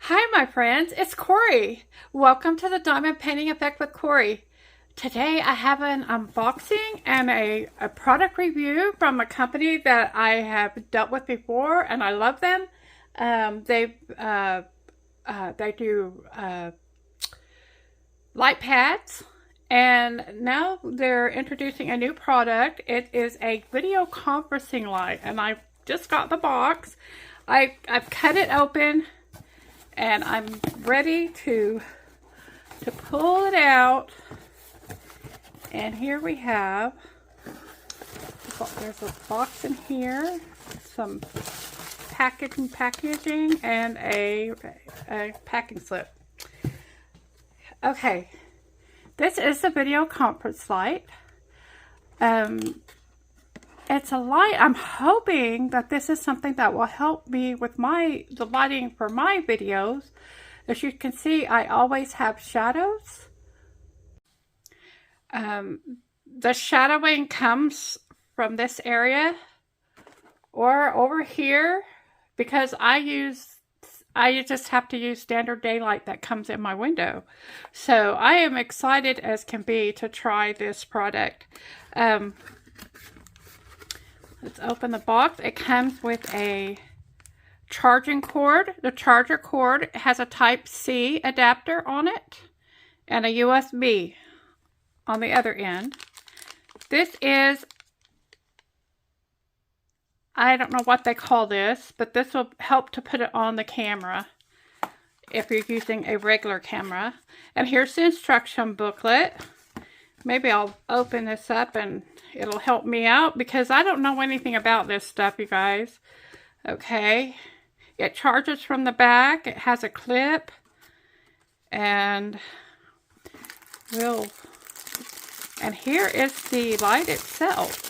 Hi, my friends. It's Cori. Welcome to the Diamond Painting Effect with Cori. Today I have an unboxing and a product review from a company that I have dealt with before, and I love them. They do light pads, and now they're introducing a new product. It is a video conferencing light, and I just got the box. I've cut it open, and I'm ready to pull it out. And here we have, there's a box in here, some packaging, and a packing slip. Okay, this is the video conference light. It's a light. I'm hoping that this is something that will help me with the lighting for my videos. As you can see, I always have shadows. The shadowing comes from this area or over here, because I just have to use standard daylight that comes in my window. So I am excited as can be to try this product. Let's open the box. It comes with a charging cord. The charger cord has a Type-C adapter on it and a USB on the other end. This is, I don't know what they call this, but this will help to put it on the camera if you're using a regular camera. And here's the instruction booklet. Maybe I'll open this up and it'll help me out, because I don't know anything about this stuff, you guys. Okay. It charges from the back. It has a clip. And here is the light itself.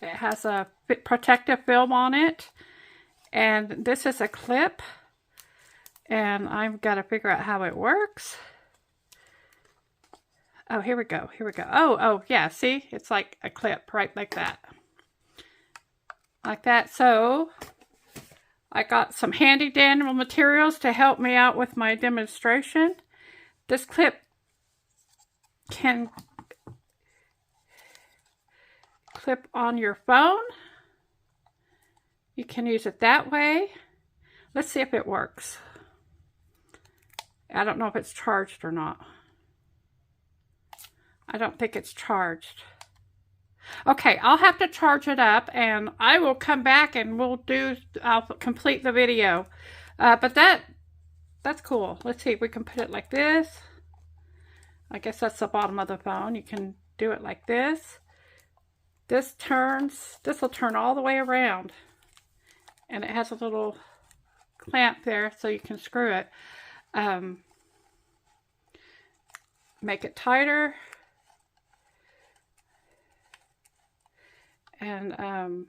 It has a protective film on it. And this is a clip. And I've got to figure out how it works. Oh, here we go. Here we go. Oh, yeah. See? It's like a clip, right? Like that. Like that. So I got some handy dandy materials to help me out with my demonstration. This clip can clip on your phone. You can use it that way. Let's see if it works. I don't know if it's charged or not. I don't think it's charged. Okay, I'll have to charge it up, and I will come back and I'll complete the video. But that's cool. Let's see if we can put it like this. I guess that's the bottom of the phone. You can do it like this. This will turn all the way around. And it has a little clamp there so you can screw it. Make it tighter. And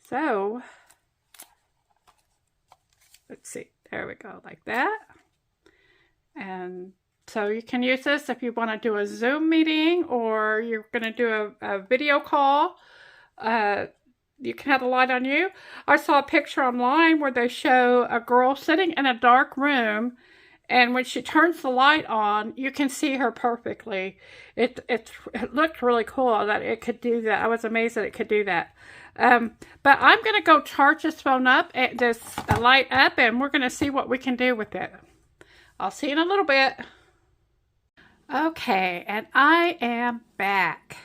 so let's see, there we go, like that. And so you can use this if you want to do a Zoom meeting, or you're going to do a video call. You can have the light on you. I saw a picture online where they show a girl sitting in a dark room, and when she turns the light on, you can see her perfectly. It looked really cool that it could do that. I was amazed that it could do that. But I'm going to go charge this phone up, this light up, and we're going to see what we can do with it. I'll see you in a little bit. Okay, and I am back.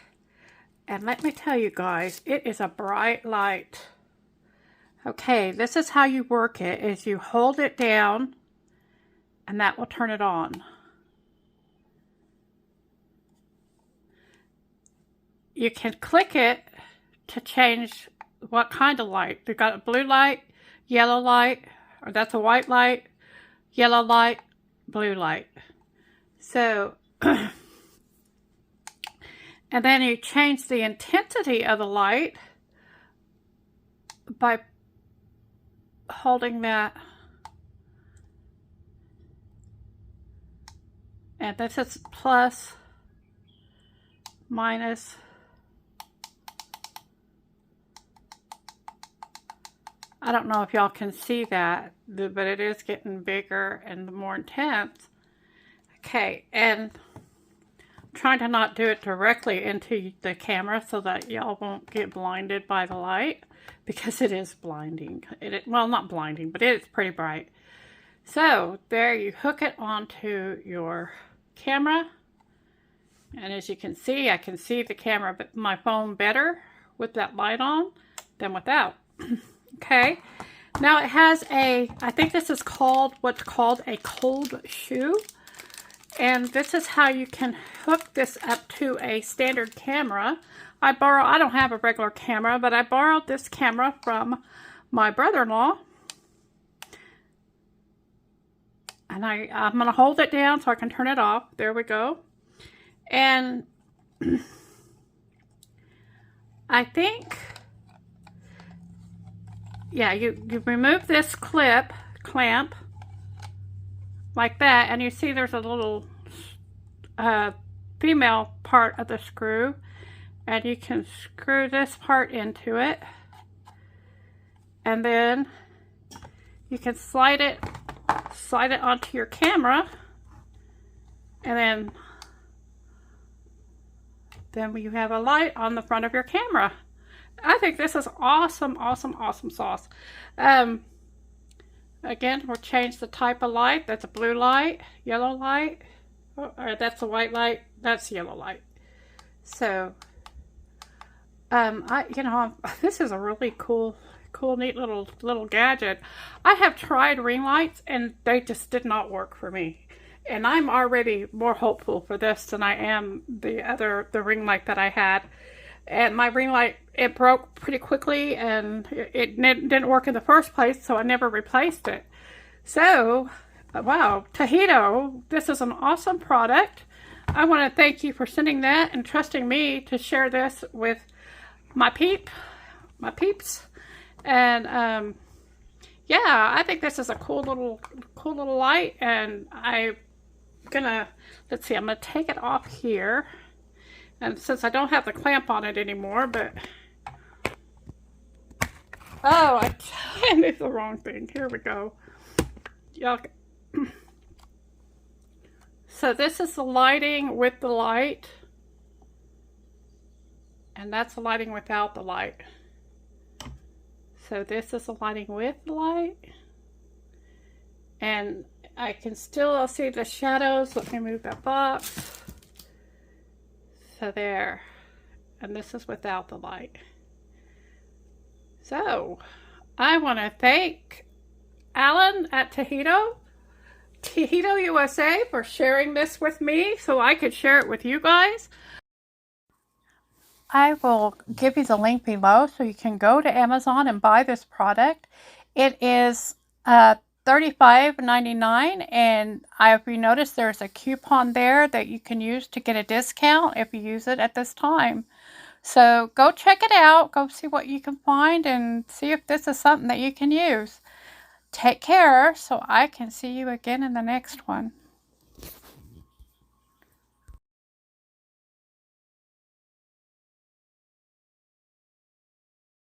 And let me tell you guys, it is a bright light. Okay, this is how you work it, is you hold it down, and that will turn it on. You can click it to change what kind of light. You've got a blue light, yellow light, or that's a white light, yellow light, blue light. So, and then you change the intensity of the light by holding that. And this is plus, minus, I don't know if y'all can see that, but it is getting bigger and more intense. Okay, and I'm trying to not do it directly into the camera so that y'all won't get blinded by the light, because it is blinding. Well, not blinding, but it's pretty bright. So there, you hook it onto your camera, and as you can see, I can see the camera, but my phone better with that light on than without. Okay, now it has I think this is called what's called a cold shoe, and this is how you can hook this up to a standard camera. I don't have a regular camera, but I borrowed this camera from my brother-in-law. And I'm going to hold it down so I can turn it off. There we go. And I think, yeah, you remove this clamp, like that, and you see there's a little female part of the screw, and you can screw this part into it, and then you can slide it onto your camera, and then you have a light on the front of your camera. I think this is awesome, awesome, awesome sauce. Again, we'll change the type of light. That's a blue light, yellow light, or that's a white light, that's yellow light. So, this is a really cool, neat little gadget. I have tried ring lights and they just did not work for me. And I'm already more hopeful for this than I am the ring light that I had. And my ring light, it broke pretty quickly, and it didn't work in the first place, so I never replaced it. So, wow, TOHETO, this is an awesome product. I want to thank you for sending that and trusting me to share this with my peeps. And yeah, I think this is a cool little light, and I'm gonna, let's see, I'm gonna take it off here. And since I don't have the clamp on it anymore, but, oh, I did the wrong thing. Here we go. So this is the lighting with the light, and that's the lighting without the light. So this is the lighting with the light, and I can still see the shadows. Let me move that box. So there, and this is without the light. So I want to thank Alan at TOHETO USA for sharing this with me so I could share it with you guys. I will give you the link below so you can go to Amazon and buy this product. It is $35.99, and if you notice, there's a coupon there that you can use to get a discount if you use it at this time. So go check it out, go see what you can find, and see if this is something that you can use. Take care, so I can see you again in the next one.